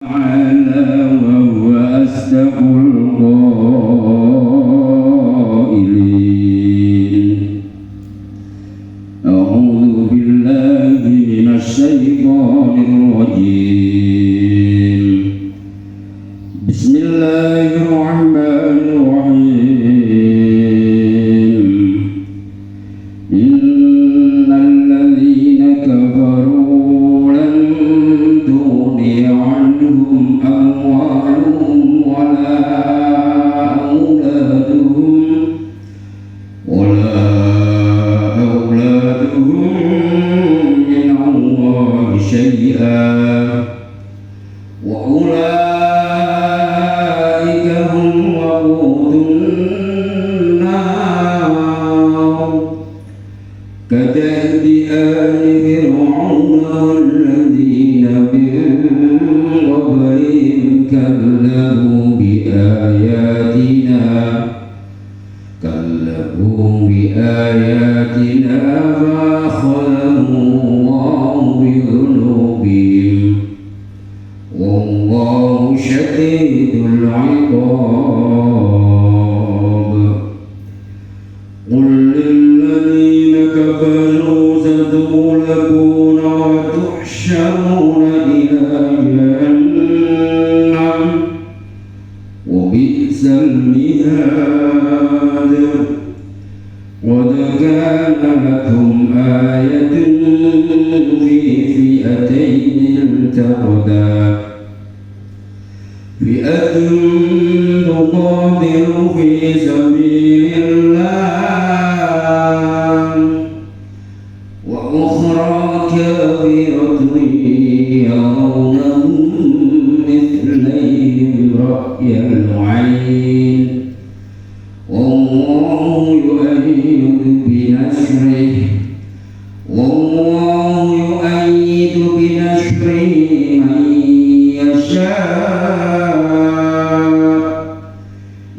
تعالى وهو أصدق القائلين أعوذ بالله من الشيطان الرجيم بسم الله الرحمن الرحيم إن الذين كفروا لن تغني عنهم أموالهم ولا أولادهم من الله شيئا وأولئك هم وقود النار كدأب آل فرعون والذين من قبلهم كذبوا بآياتنا فأخذهم الله بذنوبهم والله شديد العقاب قل للذين كفروا ستغلبون وتحشرون إلى جهنم وبئس المهاد قد كان لكم آية في فئتين التقتا فئة تقاتل في سبيل الله وأخرى كافرة يرونهم مثليهم رأي العين والله يؤيد بنصره من يشاء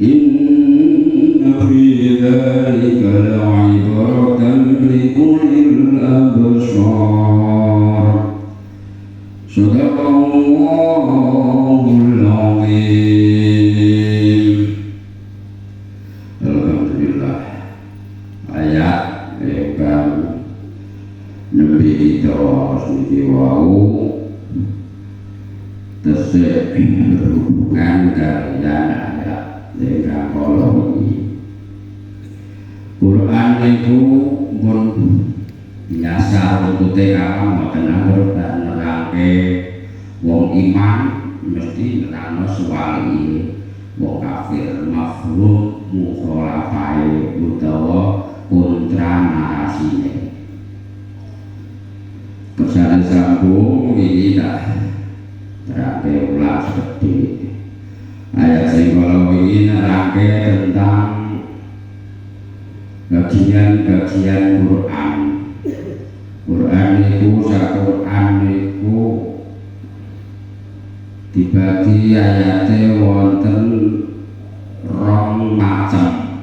إن في ذلك لعبرة لأولي الأبصار صدق الله العظيم. Alhamdulillah ayat lebar nembe kita sing wau tesih berhubungan kalian ayat ingkang kala wingi. Quran niku pun biasa rutute kalam mboten anggur nerangke wong iman mesti nerangno suwali wong kafir makhluk mukhalafai utawa kontra narasine. Kesalahan sambung ini tak terangke ulas seperti ayat sing kalau ini nerangke tentang bagian-bagian Quran. Quran itu Quran itu dibagi ayatnya wonten rong macam,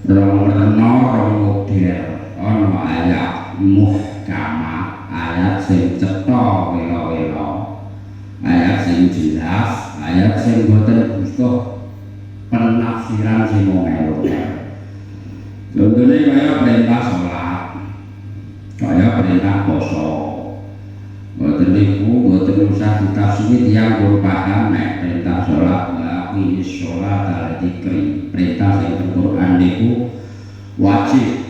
rong rena, rong model. Ono ayat muhkamah, ayat sing cetha wela-wela, ayat sing jelas, ayat sing boten butuh penafsiran sing melu. Contohnya kaya perintah sholat, kaya perintah poso. Boten niku boten usah ditafsiri tiyang pun paham nek perintah sholat ini sholat al-dzikri, perintah sing teng Quran niku wajib.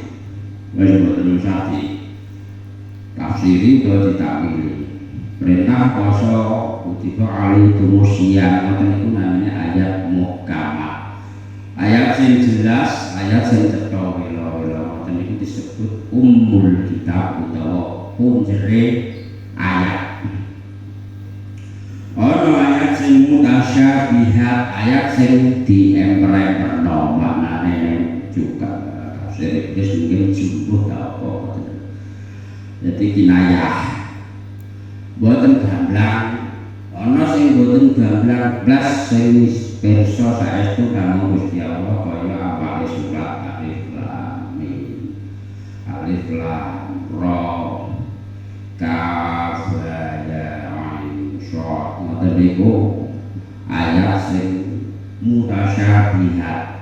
Wis boten usah ditafsiri utawa ditakwili. Perintah poso kutiba alaikumus syiyam niku namanya ayat muhkamah. Ayat sing jelas, ayat sing cetha wela-wela niku disebut ummul kitab utawa punjere ayat. Ono ayat sing mutasyabihat, ayat sing diemper-emperno maknane juga tafsir iki mungkin jumbuh ta apa. Jadi kinayah. Boten gamblang. Ono sing boten gamblang blas sing wis pirsa saestu kanggo Gusti Allah kaya awake surat Alif Lam Mim. Alif Lam Ra Kaf Ya Ain Sot ngoten niku ayat sing mutasyabihat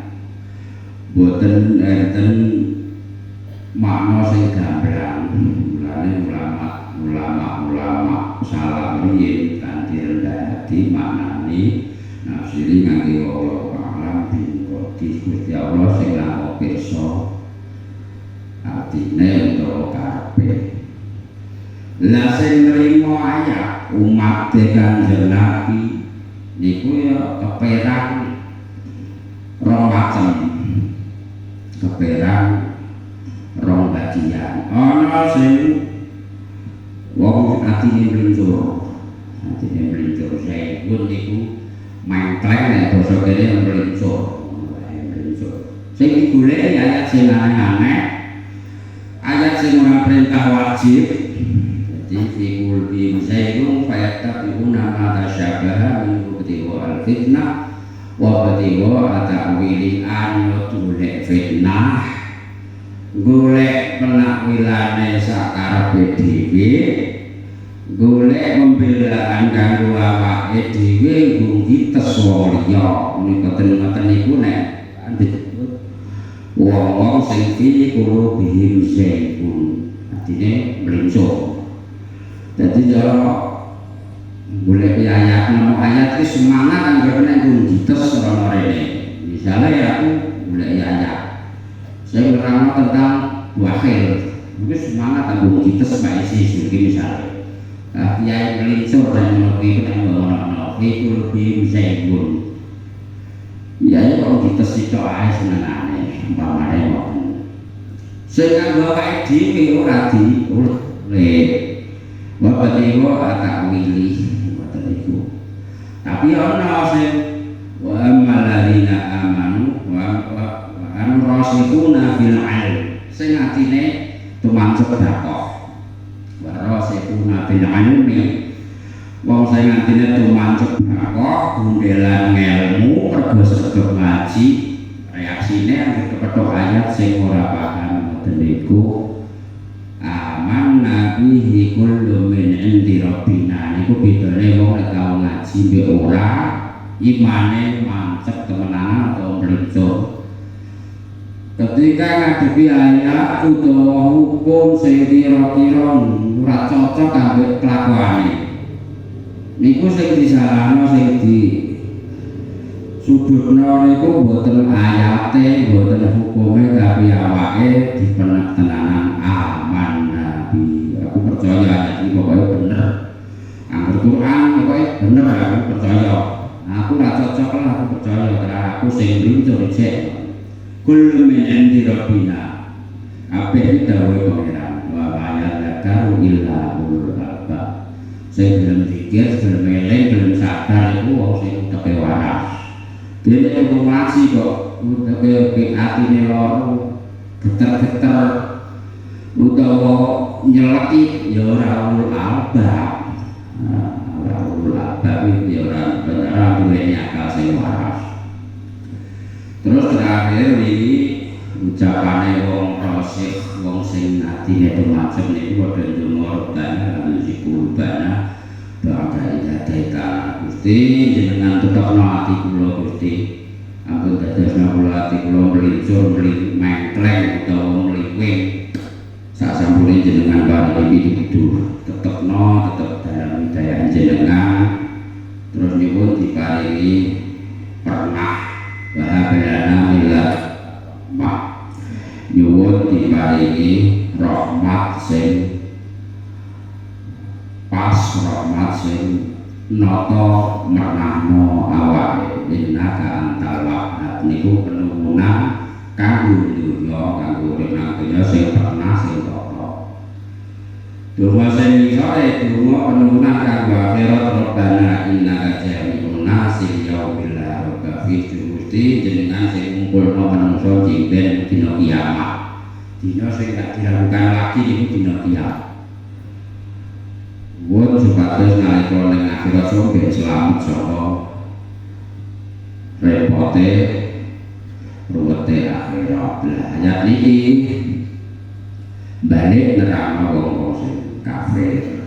boten enten makna sing gamblang. Mulane ulama salah riyin kanthi rendah hati maknane nafsiri ngangge Allah alam bin qadi Gusti Allah sing langkung pirsa artine utawa karepe. Lah sing nrimo ayat umat Kanjeng Nabi niku ya keperang rong macem, keperang rong bagian. Ana sing wong atine mlincur, saipun niku mengkleng nek basa kene mlincur. Sing digoleki ayat sing aneh-aneh, ayat sing ora perintah wajib. Jadi fikul bi zairun fayattabi'una ma tasyabaha min ibtigha al-fitnah wa ibtigha ta'wili an tulek fitnah golek penakwilane sakarepe dhewe golek pembelaan kanggo awake dhewe nggo kites wong liya ngoten niku nek disebut wong-wong sing fi qulubihim zairun artine mlincur. Jadi kalau boleh ayat nama ayat itu semangat kan karena itu dites orang rene. Misalnya aku boleh ayat, saya menerangkan tentang wakil, mungkin semangat aku dites pak isi mungkin misalnya. Kiai melincur dan lebih kita mengenal itu lebih bisa ikut. Ya kalau dites itu ayat senangannya, umpamanya mau. Sehingga bapak di orang di oleh Bapak Dewa atau Willy, bapak itu. Tapi orang sing wa amaladina amanu wa amrosikuna fil ilm. Sing atine tumancep dakoh. Wa rasikuna fil ilmi. Wong sing atine tumancep dakoh, gundelan ngelmu, pergo sregep ngaji. Reaksine anggere kepethuk ayat sing ora paham ngoten niku. Aman nabi hikul domen indi robbina niku bedane wong nek tau ngaji mbek ora imane mancep temenan atau melincur ketika ngadepi ayat utawa hukum sing kira-kira ora cocok ambek kelakuane niku sing disalahno sing di sudutno niku boten ayate boten hukume tapi awake dipenek tenanan aman nabi aku percaya iki pokoknya bener angger Quran pokoknya bener aku percaya aku ora cocok lah aku percaya karena aku sing lincur cek kullu min indi rabbina kabeh dawuh pangeran wa ayat lakaru illa ulul albab sing gelem pikir gelem eling gelem sadar iku wong sing utepe waras. Dene informasi kok utepe atine loro geter-geter utawa nyelekit ya ora ulul albab. Ora ulul albab iki ya ora duweni akal sing waras. Terus terakhir iki ucapane wong rasih wong sing atine tumacep niku padha ndonga dan zikrbana bangga idadeka Gusti jenengan tetepno ati kula Gusti ampun dadosna kula ati kula mlincur mengkleng utawa mliwing sak sampune jenengan paringi pitutur tetepno tetep dalam hidayah jenengan terus nyuwun diparingi pernah bahagiana milah mak nyuwun diparingi rahmat sing pas rahmat sing nata menahno awake innaka antal wahhab niku penurunan kanggo dunya kanggo urip nang donya sing pernah sing tata donga sing misale donga penurunan kanggo akhirat robbana innaka jami'un nasi yaumil la raiba fihi Gusti jenengan sing ngumpulno manungsa jemben dina kiamat dina sing tak diragukan lagi niku dina kiamat. Buat supados nalika ning akhirat sampe selamat saka repote ruwete akhirat. Lah ayat iki balik nerangno wong sing kafir.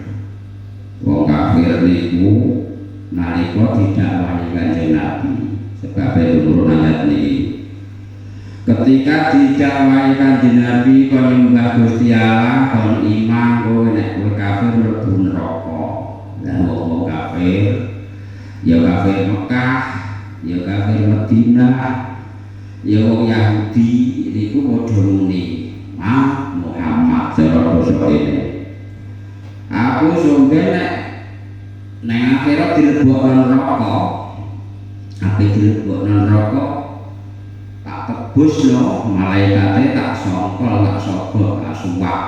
wong kafir niku nalika didakwahi Kanjeng Nabi sebab turun ayat niki ketika didakwahi Kanjeng Nabi kon nyembah Gusti Allah kon iman kowe nek kowe kafir mlebu neraka lan wong kafir ya kafir Mekah ya kafir Madinah ya wong Yahudi niku padha muni Muhammad sallallahu alaihi wasallam aku sumben nek akhirat dilebokno neraka ape dilebokno neraka tak tebusno malaikate tak songkol tak sogok tak suwak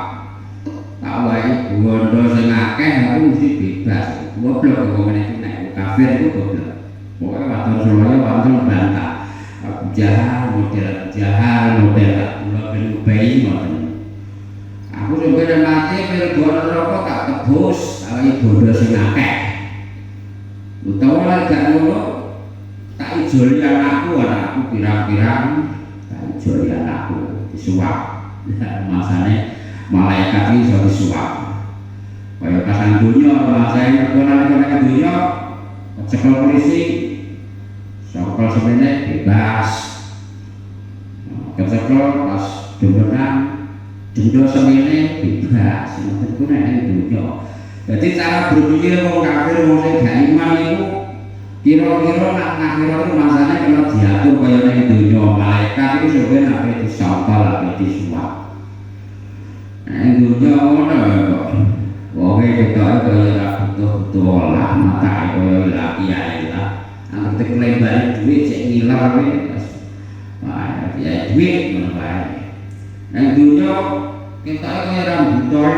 tak wae bondo sing akeh aku mesti bebas goblok kok ngene nek kafir iku goblok pokoke waton Suraya waton bantah Abu Jahal model kula ben bayi ngoten aku sampeyan mati melebokno neraka tak tebus awake bondo sing akeh utawa gak ngono tak ijoli anakku pirang-pirang tak ijoli anakku disuwak masane malaikat iki iso disuwak kaya pasang donya masane nalika donya cekel polisi sokol semene bebas kecekel pas domenan denda semene bebas ngoten ku nek donya. Jadi cara berpikir wong kafir wong sing gak iman iku kira-kira nak akhirat masane kena diatur kaya ning donya malaikat iku sampeyan ape disangkal ape disuwak. Ning donya ngono kok. Wong e ketoke kaya ora butuh-butuh lah mata kaya ora kiai lah. Angger teklembari dhuwit cek ngiler wae. Wah, ya dhuwit ngono wae. Ning donya ketoke kaya ora butuh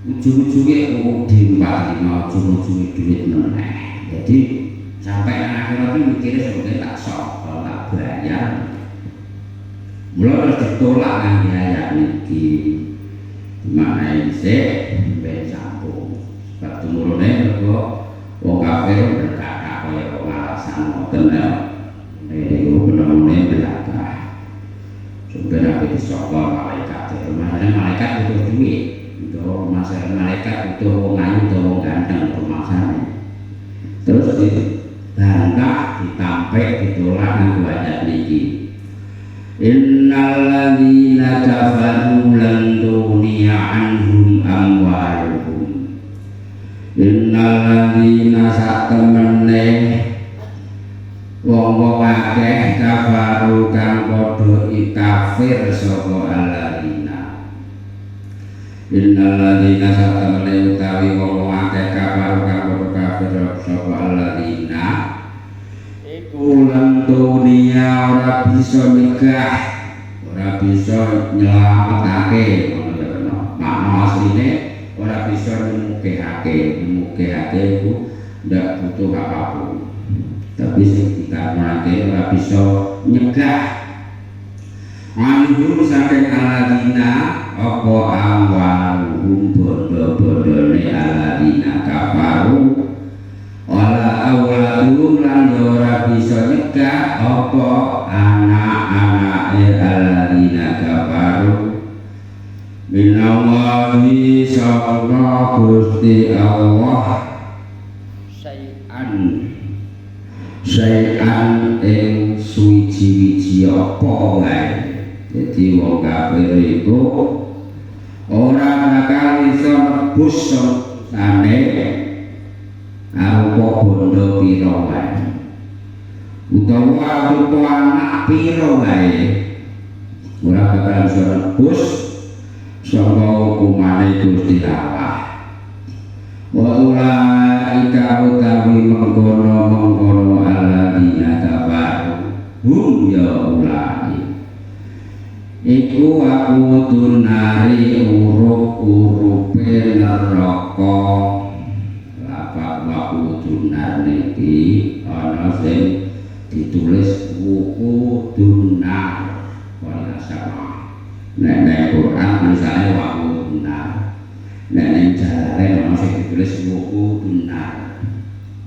ujung-ujungnya diempati mau ujung-ujungnya duit meneh. Jadi sampai akhirat itu mikirnya sebenarnya tak sok kalau tak bayar mulai harus ditolak kan biaya niki dimana ini ben sambung sebab tumurunnya mereka wong kafir berkata kaya wong alasan ngoten ini bener-bener berkata sebenarnya apa disokol malaikat makanya malaikat butuh duit untuk masalah malaikat itu wong ayu atau wong ganteng permasalahannya terus dibantah ditampek ditolak nang ayat niki innal ladzina kafaru lan tughniya anhum amwaluhum innal ladzina satemene wong-wong akeh kafaru kang padha kafir sapa alladzina innal ladzina satamane utawi wong akeh kafir kang kafir sapa alladzina iku lan dunia ora bisa megah ora bisa nyelametake ngono ya kena makna asline ora bisa nyemukehake iku ndak butuh apapun tapi sing dikamake ora bisa nyegah anhum saking alladzina apa amwaluhum bondo-bondone alladzina kafaru wala awladuhum lan ora bisa nyegah apa anak-anake alladzina kafaru minallahi sapa Gusti Allah syai'an ing suwiji-wiji apa wae. Jadi wong kafir itu ora bakal iso nebus sane arupa bondo pira wae utawa arupa anak pira wae ora bakal iso nebus saka hukumane Gusti Allah. Wa ulaika utawi mengkono alladzina kafaru hum ya ulai iku aku tunari urup-urupe neraka lapak waku tunar niki ana sing ditulis wuku tunar wala sama nek Quran tulisane waku tunar nek jalane ana sing ditulis wuku tunar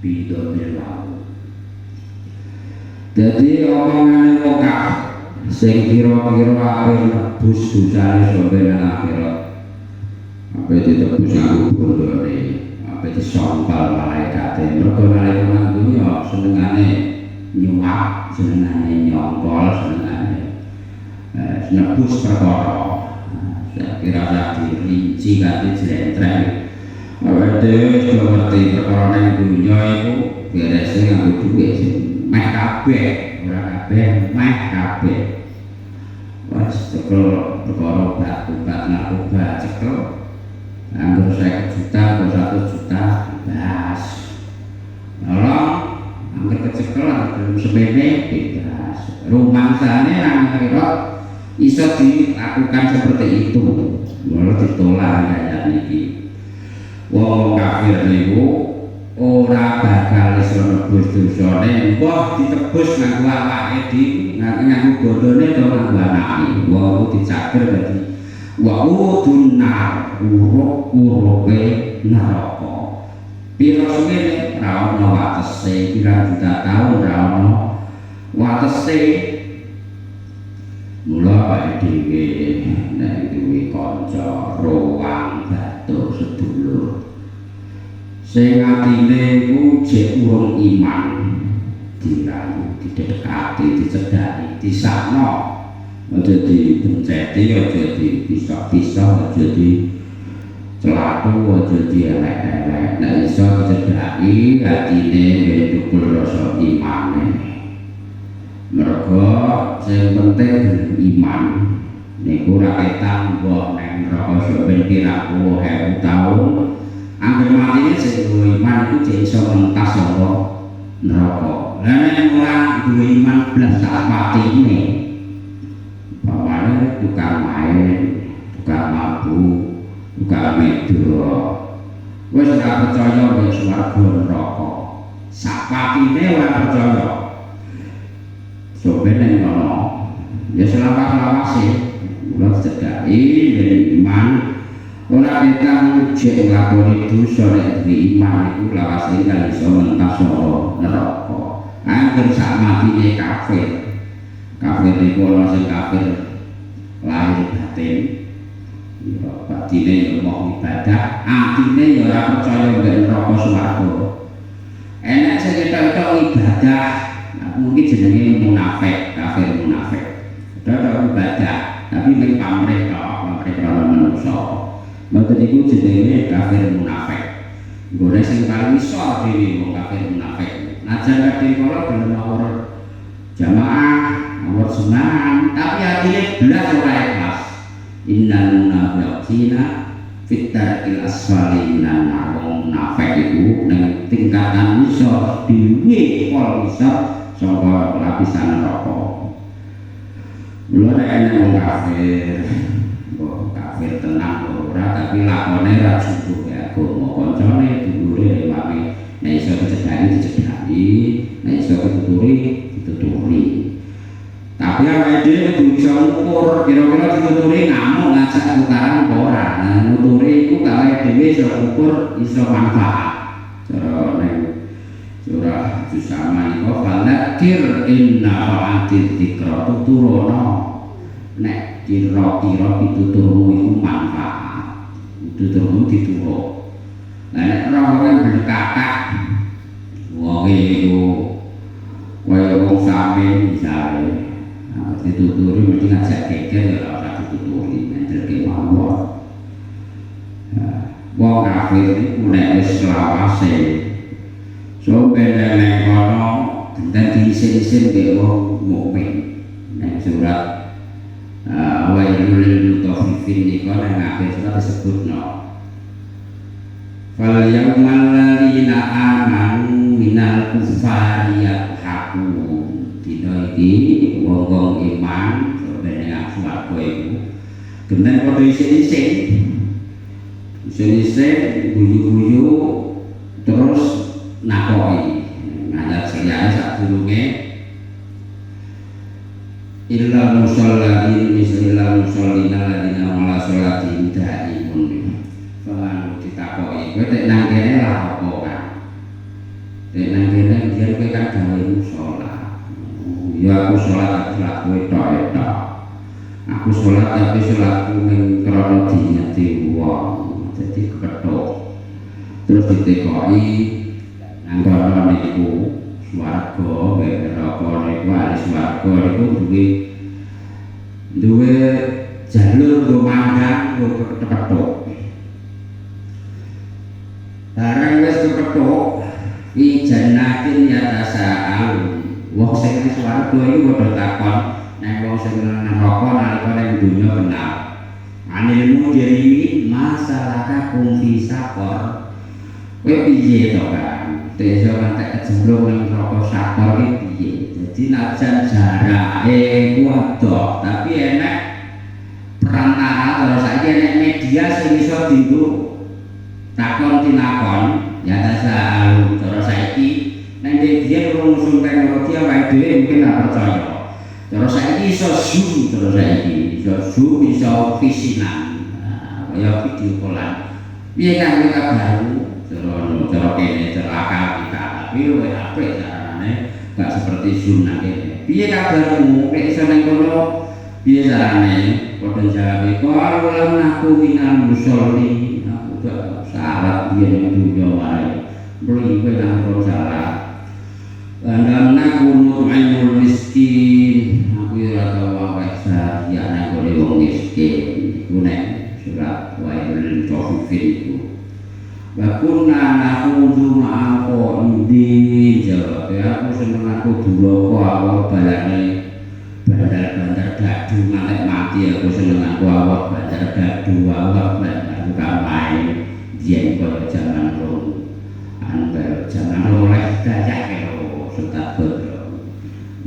bidone waku dadi omongane wong sing kira-kira ape nebus dosane sampe nang akhirat ape ditebus aku bondone sampai disongkol malaikate. Mergo nalika nang donya senengane nyuwak, senengane nyongkol, senengane nebus perkara. Kira-kira dirinci kanthi jlentreh. Awake dhewe sudah ngerti perkara ning donya iku berese nganggo dhuwit sing meh kabeh, ora kabeh, meh kabeh. Wes cekel perkara obat narkoba cekel. Anggur 50 juta, anggur 1 juta, bebas. Nolong, anggur kecekel, anggur semene, bebas. Rumangsane nang kira iso dilakukan seperti itu. Walau ditolak ayat niki. Wong kafir niku ora bakal iso nebus dosane, mbah ditebus nganggo awake dhewe, nganggo bodhone to nganggo anake. Wong dicager dadi wa udunar uruke neraka. Pira suwene ra ono watese, pirang juta taun ra ono watese. Mula awake dhewe nek duwe kanca rowang batur sedulur sing atine iku jek urung iman, dirayu, didekati, dicedhaki, disakno. Aja dipenceti, aja dipisah-pisah, aja dicelatu, aja dielek-elek. Nek iso dicedhaki atine ndukul rasa imane. Mergo sing penting iman. Niku ora ketang mbok nang neraka sampeyan kira 10.000 taun. Angger matine sing duwe iman iku jek iso mentas saka neraka. Lah nek ora duwe iman blas sak matine tukang main, tukang mabuk, tukang medho. Wis ora percaya nek swarga neraka. Sapatine ora percaya. Sobene ngono. Ya selawas-lawase. Mula cedhaki dari iman. Ora ketang jek nglakoni dosa nek duwe iman iku lawase kali iso mentas neraka. Angger sak matine kafir. Kafir iku ana sing kafir lahir batin, batine ya mau ibadah, atine ya ora percaya nek neraka swarga. Enak sing ketok ibadah, mungkin jenenge munafik, kafir munafik. Ketok ibadah, tapi ning pamrih karo manungsa. Mboten iku jenenge kafir munafik. Nggone sing paling iso dhewe wong kafir munafik. Najan kadhe kala gelem awur jamaah nomor senang, tapi hatinya belas ora ikhlas. Innal munafiqina fit darkil asfali minan nar. Munafik iku ning tingkatan isor dhewe pol isor saka lapisan neraka. Mula nek ana wong kafir tenang ora, tapi lakone ra cukup ya agama kancane dulure imame. Nek iso dicedhaki, nek iso dituturi. Tapi awake dhewe kudu bisa ngukur, kira-kira dituturi ngamuk ngajak tukaran apa ora. Nah, nuturi iku awake dhewe iso ngukur, iso manfaat. Cara ning surah Jusama iku falakir inna fa'atit dzikra tuturono. Nek kira-kira pituturmu iku manfaat, pituturmu dituro. Lah nek ora berkata wong iku kaya wong sami misale dituturi mesti ngajak geger ya ora dituturi ndelke mawon. Wong kafir iku nek wis lawase sampe nek kono dadi isin-isin ke wong mukmin. Nek surat wailul lil mutaffifin niku nang akhir surat disebutno fal yawmal ladzina amanu minal kuffari yadhakun. Dina iki wong-wong iman sebenarnya swarga iku genen padha isin-isin guyu-guyu terus nakoki ngajak seliane sadurunge illa musallin misla musallina ladina wala sholati daimun. Kalau ditakoki kowe nek nang kene lha apa kan? Nek nang kene biyen kowe kan gawe musala. Ya aku sholat aku laku tok. Aku sholat tapi sholatku ning krana dinyati wong. Jadi kethuk. terus ditekoi angkara niku swarga neraka niku ahli swarga niku duwe jalur nggo mandang nggo kepethuk barang wis kepethuk fi jannatin yatasa'al wong sing nang swarga iku padha takon nek wong sing nang neraka nalika ning donya kenal anil mujrimin masalah fi saqar kowe piye to kan desa ngantek kecemplung ning neraka saqar iki piye dadi najan jarake kuwi tapi enek perantara terus saiki enek media sing iso dienggo takon tinakon ya tasal terus saiki nek dia rumusum teknologi awake dhewe mungkin ora percaya terus saiki iso zoom terus saiki iso zoom iso visinan kaya video callan piye kang kabarmu cara kene cara akal kita tapi luwih apik carane gak seperti zoom nang kene piye kabarmu nek iso nang kono piye carane padha jawabe kalau lan aku minal musolli aku gak salah biyen dunya wae mriwe nang salah dan aku nu'ainul miskin aku ora tau wae ya nang wong miskin iku nek surat wailul tawfifin itu wa kunna nakhudhu ma'al qa'idin jawab aku seneng aku dulu awak balane bandar-bandar dadu ngantek mati aku seneng aku awak bandar dadu awak bandar kamai biyen kaya jaman rong jaman oleh dayah karo sutat bodro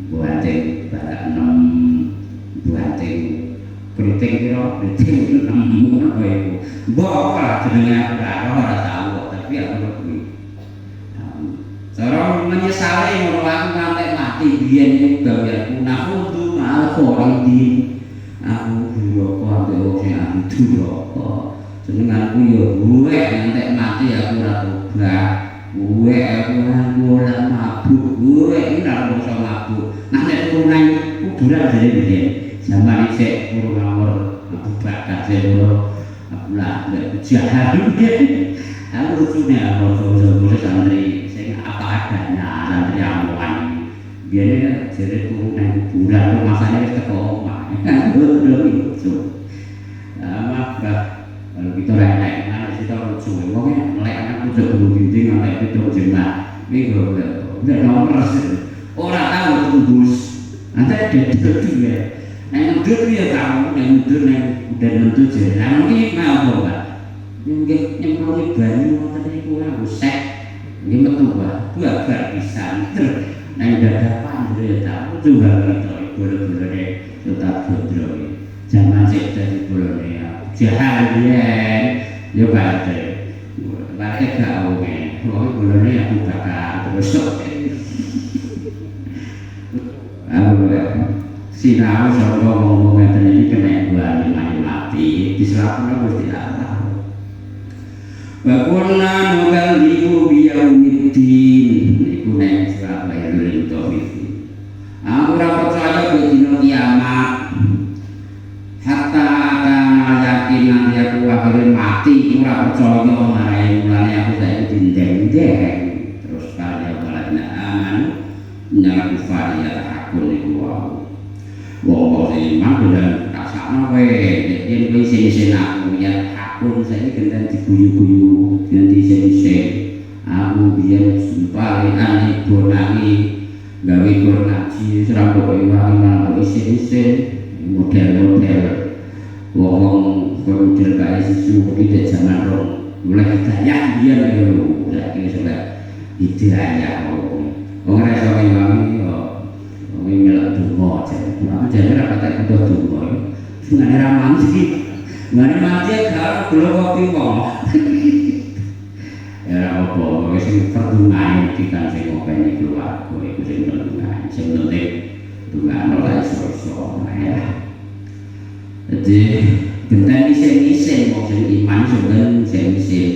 buating balak 6 buating kriting kira kriting 6 ngono iku mbok ora jenenge aku ora tau tapi aku kuwi cara menyesali ngono aku ngantek mati biyen iki gaweanku nakudu mal qa'idin aku dulu kok wong sing aku dulu jenenganku ya luwe ngantek mati aku ora tobat luwe aku ora mabuk luwe iki ora bangsa mabuk nah nek turunan kuburan dari biyen zaman isih urung ngawur aku bakal sedo aku lah jahat aku lucunya aku santri sing apa adanya santri amuan biyen jere turunan kuburan masane wis teko omah lho itu maaf kalau kita naik mana kita lucu ngomongnya melek anak pucuk gunung dinding melek pucuk jemaah ini enggak nomor orang tahu tembus nanti ada dua yang mundur dia tahu yang mundur yang udah nentu jalan ini mau apa yang perlu banyu tadi kurang usek ini betul pak dua bar bisa yang udah dapat dia tahu juga kita boleh tetap bodoh jangan sih dari boleh jahat dia ya pada gak oke kalau bulannya aku bakal terus sinau sama ngomong-ngomong ini kena bulan mati diselapun harus tidak tahu wakunna nuballihu biyaumiddin iku nek surat wailul tawfifi aku ora percaya dina kiamat hatta yakin nanti aku akhirnya mati ora percaya marai mulane aku saiki dindeng-dindeng terus kaya balana aman nyala kufar ya hakun iku wong sing iman dan rasane wae yen kowe sing aku ya hakun saiki gendang diguyu-guyu ganti sing aku biyen sumpah bonangi gawe kur ngaji serang kok iwang isin-isin model-model wong model kaya susu tidak zaman rong mulai daya dia lho lagi sudah hidayah wong ora iso ngilangi yo wong melok donga aku jane ora kata kudu donga ngene ra mandi ngene mandi gak kulo kopi wong ya apa wis perdungan kita sing ngopeni keluarga iku sing perdungan sing penting dungan ora iso ya jadi genteng isen-isen wong sing iman sing isen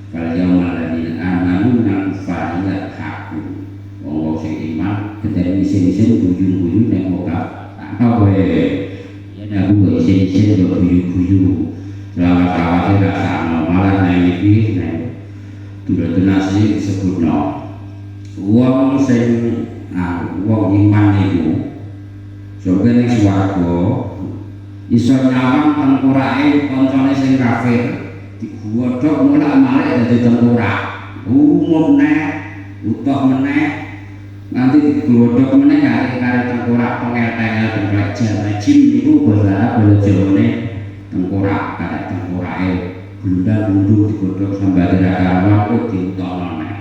kalau yang maladina amanu nang fa'ila haku wong sing iman genteng isen-isen guyu-guyu nek muka apa wae ya aku isen-isen guyu-guyu selawat-selawat ora sama malah nang iki donasi disebutno wong sing wong iman iku sampe ning swarga iso nyawang tengkorake kancane sing kafir digodhog mulak-malik dadi tengkorak umum neh utuh meneh nanti digodhog meneh karo tengkorak pengel-pengel tengkorak jim niku basa Jawane tengkorak karo tengkorake gundal-gunduh digodhog sambate ra karuan kok diutokno neh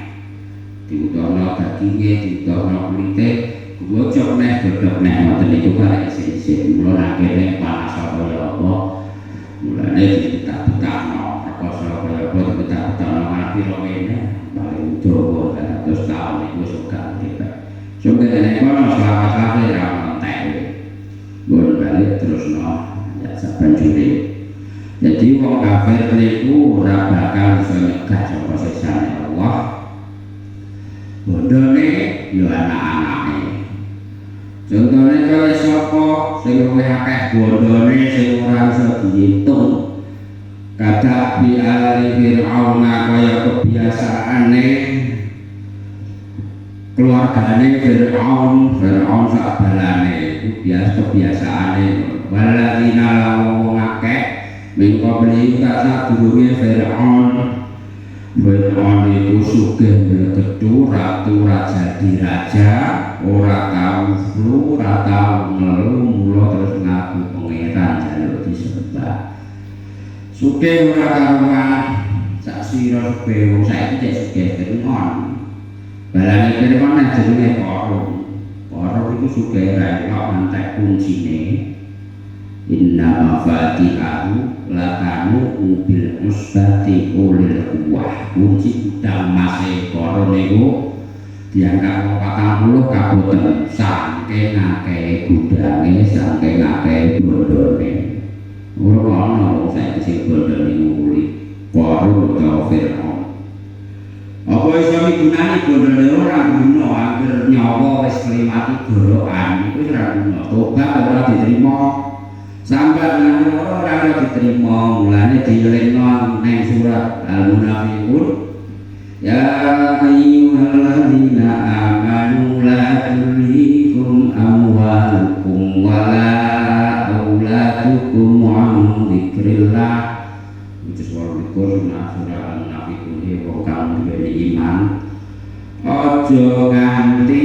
diutokno daginge diutokno kulite gojok neh godhog neh ngoten niku karek isih-isih mula akhire panas kaya apa mulane ditak-takno perkasa kaya apa ditak-takno nganti rene paling dawa 100 taun iku wis gak kita sampe nek kono selamat kabeh ra entek bon balik terusno ya sabanjure jadi wong kafir niku ora bakal iso nyegah saka siksane Allah bondone ya anak-anake contohnya kaya sapa sing luwih akeh bondone sing ora iso diitung kata bi ali Fir'aun kaya kebiasaane keluargane Fir'aun sak balane iku biasa kebiasaane waladina wong akeh mengko beli tak sadurunge Fir'aun itu sugih mleketu ratu raja di raja ora tau flu ora tau ngelu mula terus ngaku pangeran jaluk disembah sugih ora karuan sak sira sugih wong saiki cek sugih Fir'aun balane Fir'aun jenenge Qarun iku sugih ra kok entek kuncine inna mafatihahu lakanu bil usbati ulil quwwah kunci gudang mase Qarun niku diangkat 40 kaboten saking akeh gudange saking akeh bondone ora ana saiki sing bondone nguli Qarun utawa Fir'aun apa iso migunani bondone ora guna anggere nyawa wis klimati gorokan iku ora guna tobat ora diterima sampai dengan orang yang diterima mulanya dilengno neng surat Al-Munafiqun ya ayyuhalladzina amanu la tulhikum amwalukum wala auladukum an dzikrillah itu surat Al-Munafiqun wong kang duwe iman aja nganti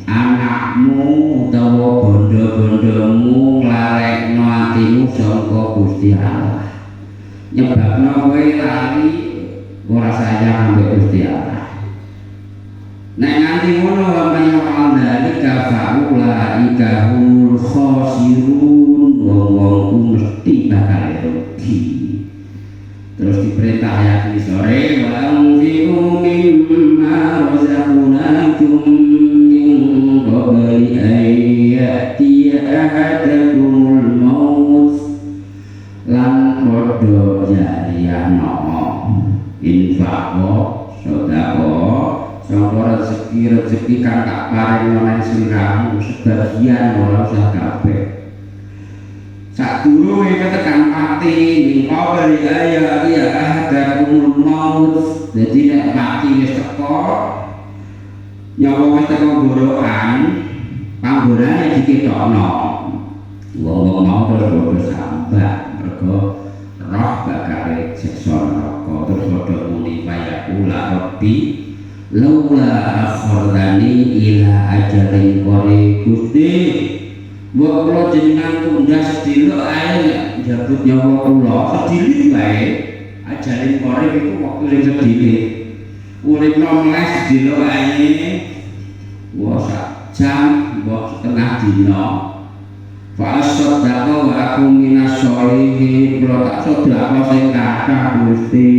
anakmu utawa bondo-bondomu nglarekno atimu saka Gusti Allah nyebabno kowe lali ora sayang ambek Gusti Allah nek nganti ngono wae dalika faulaika humul khasirun wong mesti bakal rugi terus diperintah ayat ini sore wa anfiqu mimma razaqnakum qabli an ya'tiya ahadakumul maut lan padha jariyana infaqo sedako sangka rezeki kang tak paring nang sliramu sebagian ora usah kabeh sadurunge ketekan mati mingko bali ya ahadakumul maut dadi nek mati wis teko nyawa wis teko gorokan panggonane diketokno wong mau terus sambat mergo roh bakal siksa neraka terus padha muni payakula rabbi laula akhirani ila ajalin qarib Gusti mbok kula jenengan tunda sedilo ae njabut nyawa kula sedili wae ajalin qarib iku wektu sing sedili uripno mles sedilo ae wa sak jam mbok setengah dina Fa'asad dako wa aku minas sholihin kula tak sedekah sing kathah Gusti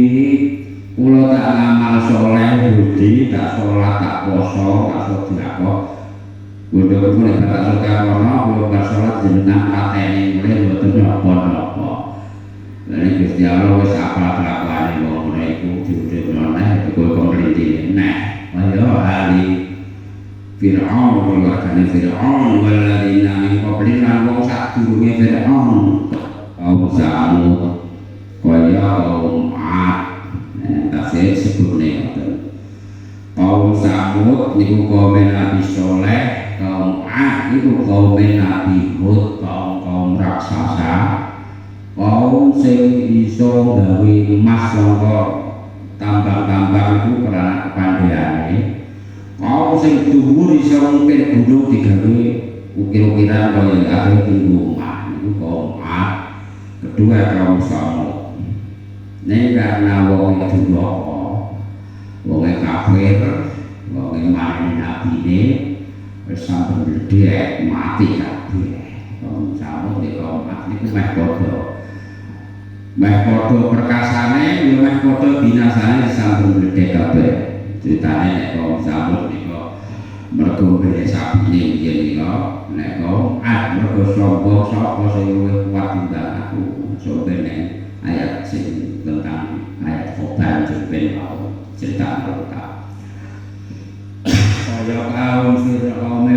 kula tak ngamal soleh Gusti tak salat tak poso tak sedekah kula nek tak sedekah ana kula tak salat jenengan pateni mulih mboten napa-napa lan Gusti Allah wis apal kelakuane wong iku diudhekno neh kok kompliti neh ayo ali Fir'aun keluargane Fir'aun waladina min qablina wong sadurunge Fir'aun kaum Samud kaya kaum Ad tasih sebutne Samud niku kaum Nabi Saleh, kaum Ad niku kaum Nabi Hud, kaum raksasa, kaum sing iso gawe emas saka tambang-tambang iku karena kepandaiane, kaum sing dhuwur iso mungkin gunung digawe ukir-ukiran kaya kabeh tinggu omah niku kaum Ad. Kedua kaum Samud. Nek karena wong durhaka, wong kafir, wong mari nabine wis sampun bledhek mati kabeh. Kaum Samud kaum Ad niku meh padha perkasane yo meh padha binasane sampun bledhek kabeh. Critane nek kaum Samud niku mergo beli sabine yen niku nek kaum Ad mergo sombong sapa sing luwih kuat timbang aku. Sombene ayat sing tentang ayat khobar ben cerita mereka kaya kaum Fir'aun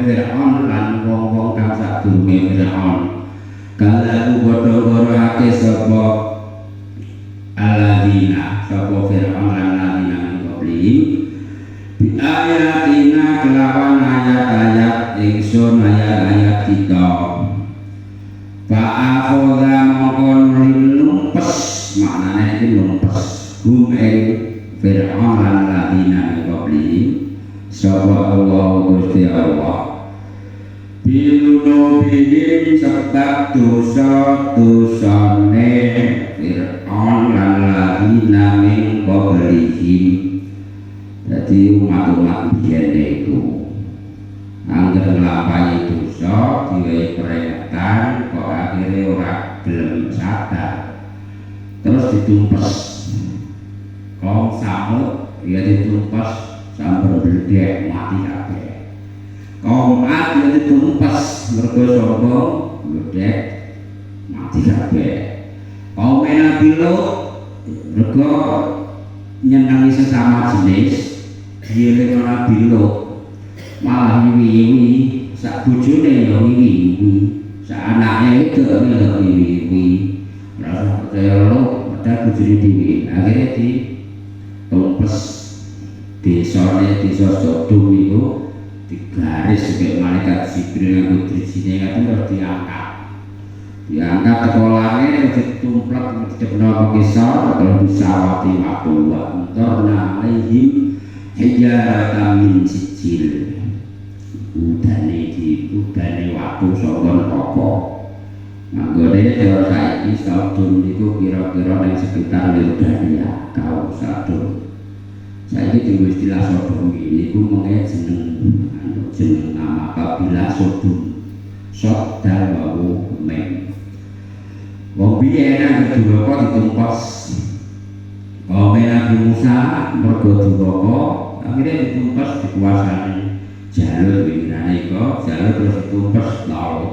lan wong-wong kang sadurunge Fir'aun kala padha ake sapa aladina sapa Fir'aun lan aladina qablihim bi ayatina kelawan ayat-ayat ingsun ayat-ayat kita fa'akhadha mongkon numpes maknane iki numpes ing Fir'aun lan ladina qablihim sapa Allah Gusti Allah bilunubihim sebab dosa-dosane Fir'aun lan ladina qablihim. Jadi umat-umat biyen iku angger nglampahi dosa diwehi peringatan kok akhirnya ora gelem sadar terus ditumpes. Kaum Samud ya ditumpes sampai bledhek mati kabeh. Kaum Ad ya ditumpes mergo sombong bledhek mati kabeh. Kaum Nabi Lut mergo nyenangi sesama jenis dieling Nabi Lut malah wiwi sak bojone ya wiwi sak anake itu ya wiwi ora percaya lo padha bojone dhewe akhire di tumpes desa Sodom itu digaris sebagai malaikat Jibril nganggo drisine terus diangkat sekolahnya terus ditumplek dicekno kisah terus disawati waktu turna alaihim hijaratan min sijil udane waktu saka neraka. Manggone cara saiki Sodom niku kira-kira ning sekitar Yordania, kaum Sodom. Saiki dhewe istilah Sodom niku mengke jeneng nama kabilah Sodom. Sod dal wau mem. Wong biyen nang durhaka ditumpes. Kaum Nabi Musa mergo durhaka akhirnya ditumpes dikuasani Jalut pimpinane iku Jalut terus ditumpes laut.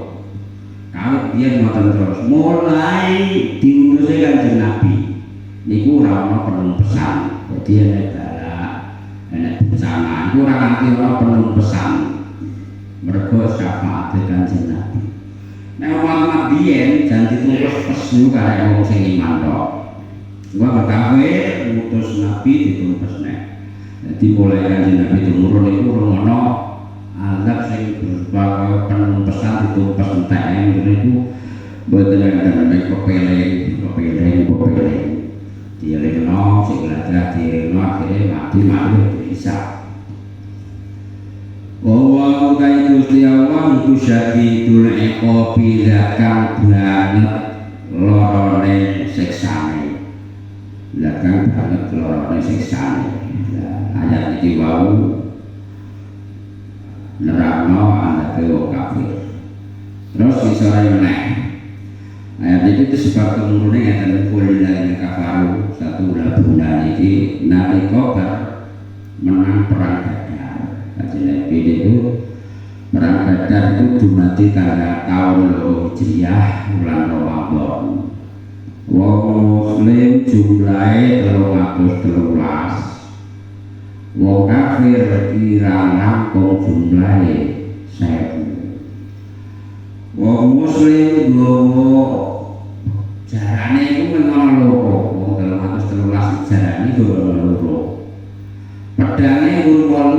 Kalau dia ngoten terus mulai diutusé Kanjeng Nabi niku ora ana penumpesan. Jadi enek bencana iku ora nganti ana penumpesan. Mergo syafaat Kanjeng Nabi. Nek umat biyen jan ditumpes pesu karo wong sing iman tok. Gua kawin ngutus Nabi ditumpes nek. Dadi mulai Kanjeng Nabi turun iku ana azab sing berupa penumpesan ditumpes entek niku mboten ada kepeleng dielingno sing lajah dielingno akhire mati bisa. Wa utai Gusti Allah iku syadidul iqabi kang banget lorone siksane. Kang banget lorone siksane. Ayat iki wau nerangno anda wong kafir. Terus disore meneh. Ayat iki itu sebab kemurune ngeten kulilane kafaru satu bulan iki nalika menang perang Badar. Ajine itu perang Badar itu dumadi tanggal tahun Hijriah bulan Ramadan. Wong muslim jumlahe 313. Wong kafir kirang langkung jumlahe 1000. Wong muslim nggawa jarane iku ana loro. Wong 313 jarane nggawa loro. Pedange urung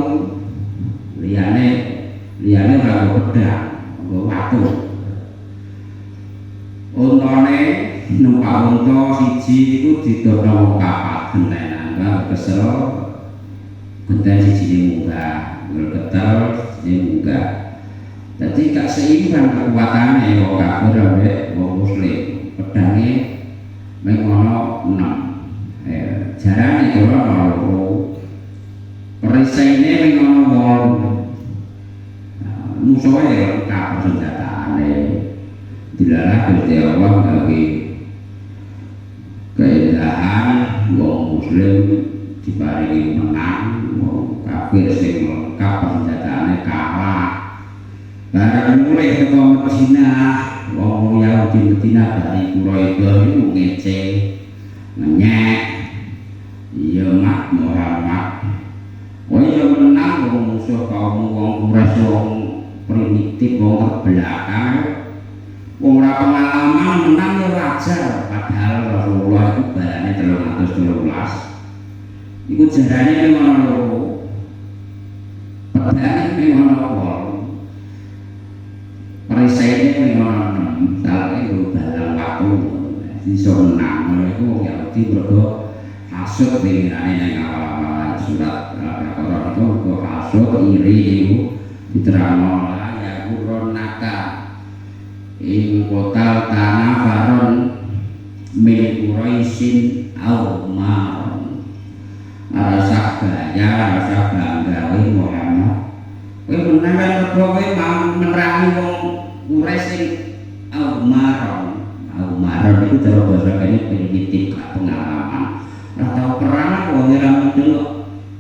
liyane ora nggo pedang, nggo watu. Untane numpak unta siji iku didono wong papat gentenan, kang kesel genten siji munggah, ketel siji munggah. Dadi gak seimbang kekuatane wong kafir ambek wong muslim. Pedange mung ana 6. Jarane ora ana loro. Perisaine mung ana 8. Musuhe lengkap senjataane. Dilarang Gusti Allah bagi keindahan wong muslim diparingi menang, wong kafir sing lengkap senjataane kalah. Barang mulai ke Madinah, wong Yahudi Madinah dari Quraisy itu ngece, ngenyek, iya mak Muhammad. Oh iya menang wong musuh kaum wong Quraisy wong primitif wong terbelakang. Wong ora pengalaman menang ya wajar, padahal Rasulullah itu balane 313. Iku jarane memang loro. Padahal memang loro. Perisaine memang 6, saleh yo balang watu. Iso menang iku wong Yahudi mergo hasud pingirane nang awal-awal surat Al-Baqarah itu kok hasud iri iku diterangno ya Qur'anaka in kotal tanah faron min Quraisyin au maron rasa gaya rasa bangga Muhammad kowe menang kan kowe mau menerangi wong Quraisy au maron itu cara bahasa kene primitif pengalaman atau perang wong ora mendelok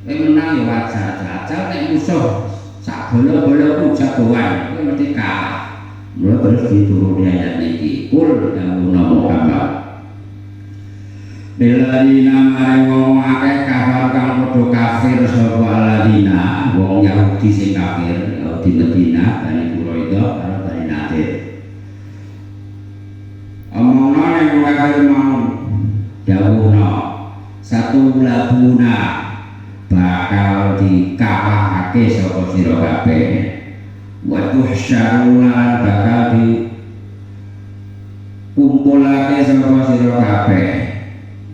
kowe menang ya wajar jajal nek musuh sak bola-bola ku jagoan kowe mesti kalah. Mula terus dituruni ayat ini kul dawuh Muhammad Biladina mari wong akeh kafir kang padha kafir sapa aladina wong Yahudi sing kafir di Madinah Bani Quraisy karo Bani Nadir. Omongna nek kafir mau dawuhna satu labuna bakal dikalahake sapa sira kabeh. Waktu syarungan bakal dikumpulake sapa sira kabeh.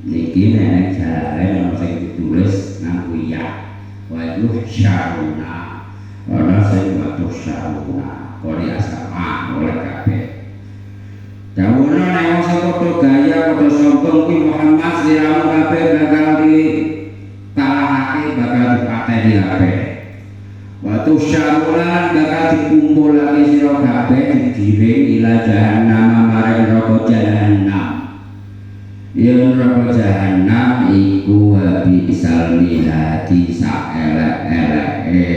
Niki nek jarane ono sing ditulis nganggo ya. Waktu syarungan ana sing waktu syarungan Korea sama oleh kabeh. Dawuhna nek wong sing padha gaya padha sombong kuwi Muhammad sira kabeh bakal dikalahake bakal dipateni kabeh. Waktu syarungan bakal dikumpulake sira kabeh digiring ila jahannam marang neraka jahannam. Yen neraka jahannam iku bisal mihati saelek-eleke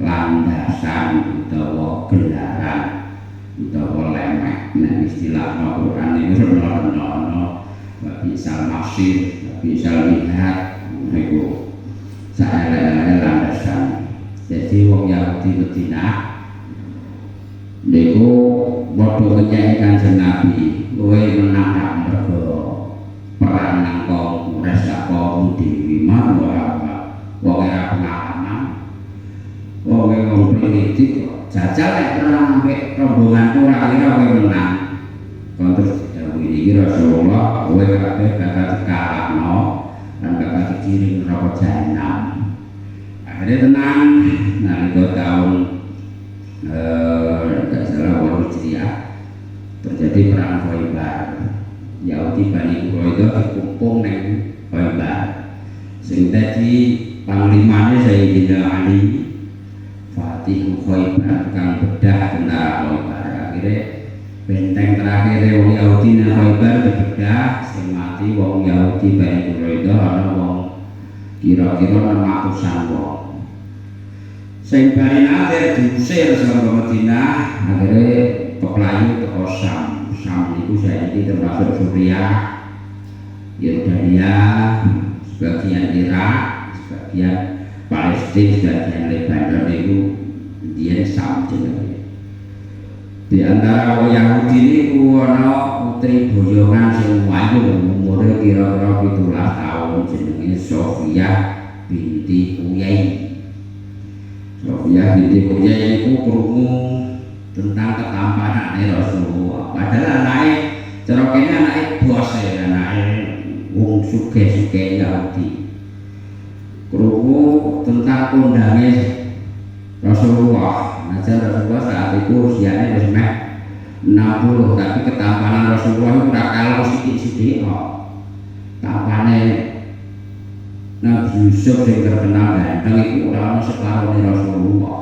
landasan utawa gelaran utawa lemek nek istilah Al-Qur'an niku ana bisal masir bisal mihat niku saelek-eleke landasan. Jadi wong Yahudi Madinah niku padha ngenyeki Kanjeng Nabi, kowe menang gak mergo perang nang kaum Quraisy kaum Dewi ora wong ora pengalaman. Wong primitif jajal nek perang ambek rombongan ora kira kowe menang. Kon terus dawuh iki Rasulullah kowe kabeh bakal dikalahno lan bakal dikirim neraka jahanam. Akhirnya tenang, nalika tahun tidak salah Hijriah terjadi perang Khaibar. Yahudi Bani Quraisy dikumpul nang Khaibar. Sing dadi panglimane Sayyidina Ali Fatih Khaibar kang bedah tentara Khaibar. Akhirnya benteng terakhir wong Yahudi nang Khaibar dibedah, sing mati wong Yahudi Bani Quraisy ana wong kira-kira 600-an wong. Sing Bani Nadir diusir saka Madinah, akhirnya peplayu teko Syam. Syam itu saiki termasuk Suriah, Yordania, sebagian Irak, sebagian Palestina, sebagian Lebanon itu dia Syam jenenge. Di antara wong Yahudi niku ana putri boyongan sing ayu umure kira-kira 17 tahun. 17 tahun jenenge Sofia binti Huyai. Sofia binti Huyai itu krungu tentang ketampanan Rasulullah. Padahal anaknya cara kene anaknya bos ya, anaknya wong sugih-sugih Yahudi. Krungu tentang kondangnya Rasulullah. Nah, Rasulullah saat itu usianya wis meh 60, tapi ketampanan Rasulullah itu ora kalah sithik-sithik kok. Tampane Nabi Yusuf yang terkenal ganteng itu orang separuh Rasulullah.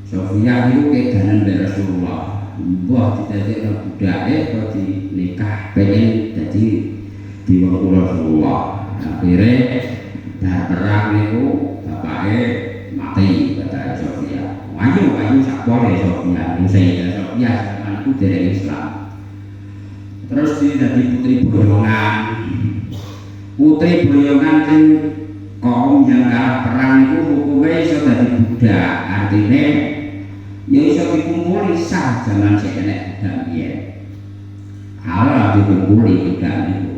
Sofia itu kedanan dari Rasulullah. Mbah didadekno budake kok dinikah pengen jadi diwaktu Rasulullah. Akhirnya bar perang niku bapake mati kata Sofia. Ayo sakpole Sofia, Sayyidah Sofia zaman itu dari Islam. Terus dia jadi putri boyongan. Putri boyongan sing kaum yang kalah perang itu hukumnya iso dadi budak, artinya ya iso dikumpuli sah zaman sing enek budak biyen. Ala dikumpuli budak itu.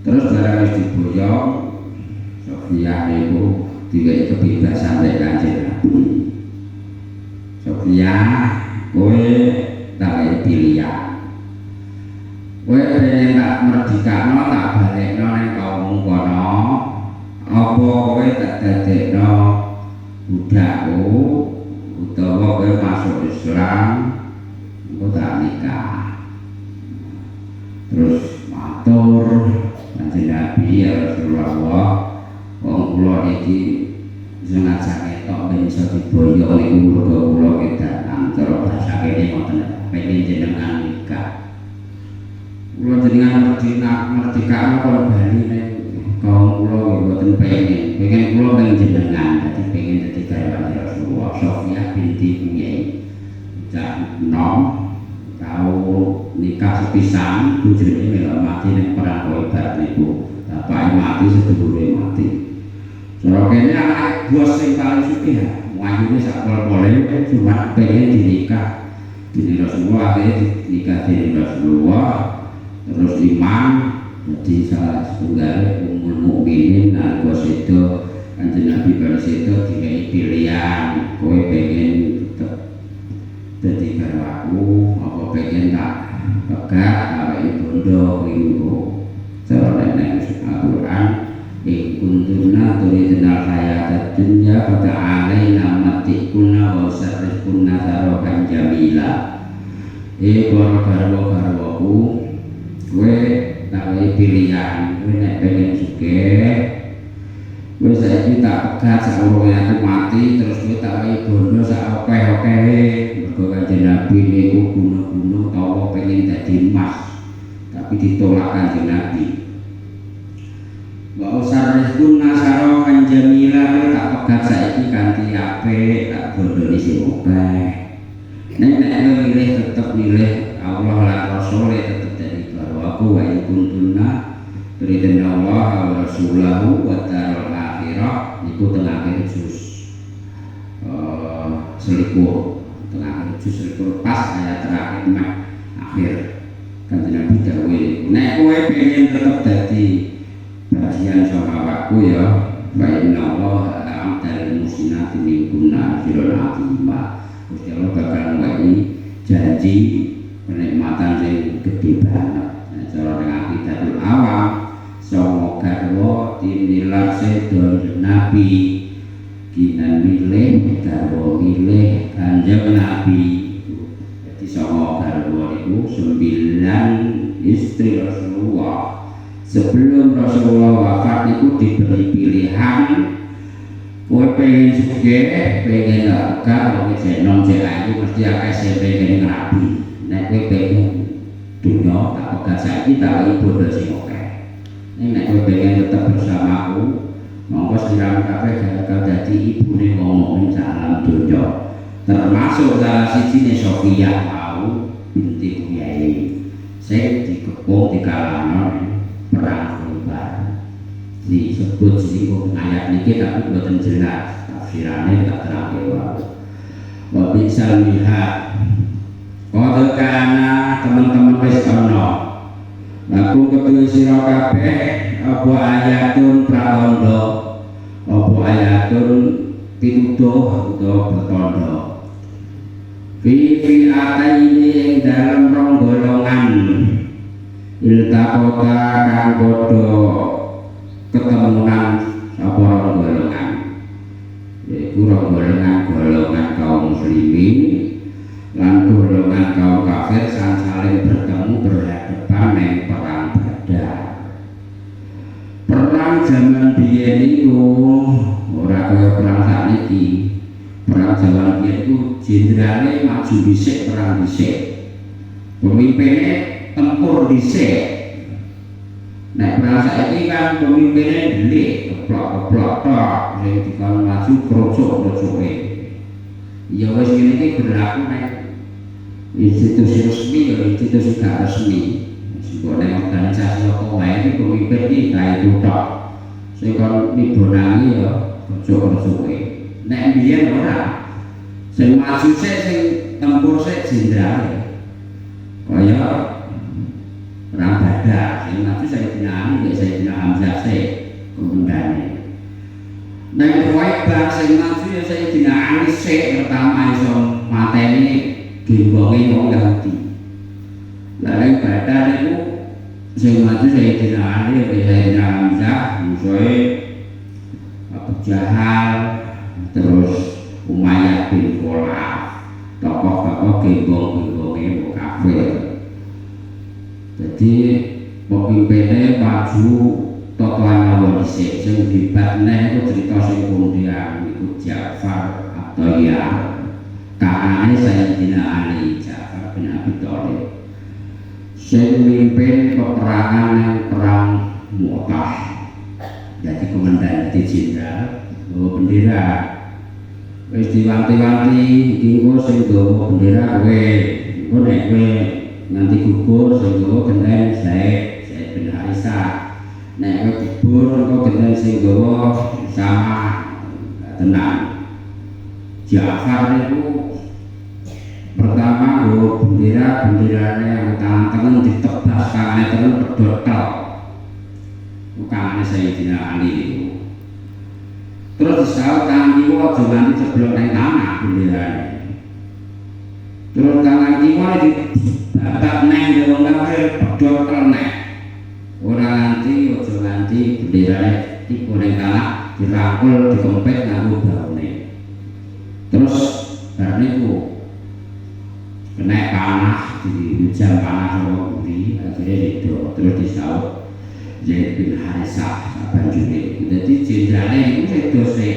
Terus barang wis diboyong, Sofia itu dikai kebebasan dari Kanjeng Nabi. Sofia, kowe tak pilihan. Kowe pengen tak merdekano tak balekno ning kaummu kono, apa kowe tak dadekno budakku utawa kowe masuk Islam, engko tak nikah. Terus matur Kanjeng Nabi ya Rasulullah, wong kula iki sengaja ketok ben iso diboyong niku mergo kula kedanan cara basa kene ngoten pengen jenengan nikah. Kula jenengan merdeka kalau bali ning kaum kula mboten pengen kula ning jenengan dadi pengen dadi garwane Rasulullah. Sofia binti Huyai cah nom tau nikah sepisan bojone melok mati ning perang Khaibar niku. Bapake mati sedulure mati. Cara kene anak bos sing paling sugih wayune sak pol-pole cuma pengen dinikah. Dene Rasulullah akhirnya dinikah dene Rasulullah. Terus iman jadi salah setunggal umul mukminin dan bos itu Kanjeng Nabi baris itu dikai pilihan kowe pengen tetep dadi garwaku apa pengen tak pegat awake bondo minggu cara nek Al-Qur'an kuntuna turidna hayatad dunya pada alaina matikuna wa sarrifkunna sarohan jamila garwa-garwaku kowe tak pilihan kowe nek pengen sugih kowe saiki tak pegat saurunge aku mati terus kowe tak wae bondo sak akeh-akehe mergo Kanjeng Nabi niku guna-guna tawa pengen dadi emas tapi ditolak Kanjeng Nabi. Wa usarrifun nasarohan jamila tak pegat saiki kanthi apik tak bondone sing akeh. Nek milih tetep milih Allah lan Rasul tetep dadi garwaku wa kuntunna turidna Allah wa rasulahu wa darul akhirah niku tengah akhir juz selikur tengah akhir juz selikur pas ayat terakhir mah akhir Kanjeng Nabi dawuh nek kowe pengen tetep dadi bagian saka awakku ya wa inna Allah amdal musinati minkunna firul atimah. Gusti Allah bakal ngwehi janji kenikmatan sing gedhe banget. Nah, cara ning akidatul awam songo garwa tinilar sedo Nabi kinan milih garwa milih Kanjeng Nabi. Jadi songo garwa itu 9 istri Rasulullah. Sebelum Rasulullah wafat itu diberi pilihan kowe pengen sugih, pengen gak kalau cek non cek ayu mesti akeh sing pengen ngrabi. Nek kowe pengen dunya tak pegat saiki tak ibu sing akeh. Nek kowe pengen tetap bersamaku, monggo sira kabeh bakal dadi ibune ngomong salam dunya. Termasuk salah sijine Sofia mau binti Huyai. Sing dikepung dikalahno perang Khaibar. Disebut singgung ayat niki tapi boten jelas tafsirane tak terangke wae. Wa bisal mihad. Qad kana teman-teman wis ana. Aku ketuwi sira kabeh apa ayatun prabandha apa ayatun pituduh utawa bertanda fi ataini ing dalam rong golongan iltaqota kang padha ketemuan apa rong golongan yaiku rong golongan kaum muslimin lan golongan kaum kafir saling bertemu berhadapan ning perang Badar. Perang zaman biyen iku ora kaya perang sakniki. Perang zaman biyen iku jenderale maju dhisik perang dhisik. Pemimpinnya tempur dhisik. Nek perang saiki kan pemimpinnya delik, keplok-keplok tok, sing dikon maju krocok-krocoke. Ya wis ngene iki berlaku nek institusi resmi ya institusi gak resmi. Sebuah organisasi apa wae iki pemimpin iki kae tok. Sing kon dibonangi ya krocok-krocoke. Nek biyen ora. Sing maju sik sing tempur sik jenderal. Kaya perang Badar, sing maju Sayyidina Ali, Sayyidina Hamzah sik komandane. Nek kowe bar sing maju ya Sayyidina Ali sik pertama iso mateni gembonge wong Yahudi. Lah nek Badar iku sing maju Sayyidina Ali, Sayyidina Hamzah, musuhe Abu Jahal, terus Umayyah bin Khalaf, tokoh-tokoh gembong-gembonge wong kafir. Jadi pemimpinnya maju tokohan awal dhisik sing dibatne iku cerita sing kemudian iku Ja'far At-Thayyar kanane Sayyidina Ali Ja'far bin Abi Thalib sing mimpin peperangan yang perang Mu'tah. Jadi komandan di jenderal bawa bendera wis diwanti-wanti iki engko sing gawa bendera kowe engko nek kowe nanti gugur sing gawa genten Zaid bin Harisah nek kowe gugur engko genten sing gawa sama tenang. Ja'far itu pertama gawa benderane yang tangan tengen ditebas kangane tengen pedhotel kangane Sayyidina Ali itu. Terus disaut tangan kiwa aja nganti ceblok ning tanah benderane. Terus tangan kiwa dibabat neng wong kafir pedhotel nek. Ora nganti aja nganti benderane tiba ning tanah dirangkul dikempet nganggo baune. Terus bar niku kena panah di hujan panah sama buri akhirnya itu terus disaut Zaid bin Harisah sabanjure. Jadi jenderalnya itu itu sih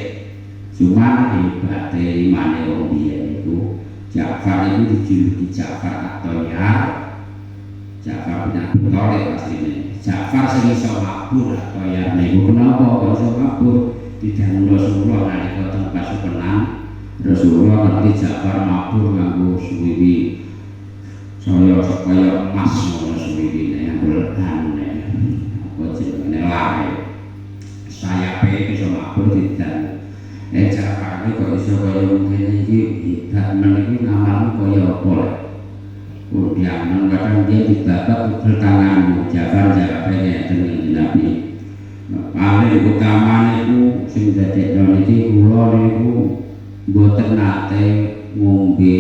cuma hebatnya imane wong biyen itu Ja'far itu dijuluki Ja'far At-Thayyar, Ja'far bin Abi Thalib asline. Ja'far sing iso mabur At-Thayyar niku kenapa kok iso mabur? Didhawuhi Rasulullah nalika teng pasukan Rasulullah ngerti Ja'far mabur nganggo suwiwi saya emas ngono suwiwine nganggo apa jenenge lae sayape iso mabur didan Ja'far iki kok iso kaya ngene iki hebat men iki ngamalmu kaya apa lek kemudian kadang dia dibabat pukul tanganmu Ja'far ngeten Nabi paling utama niku sing dadekno niki kula niku mboten nate ngombe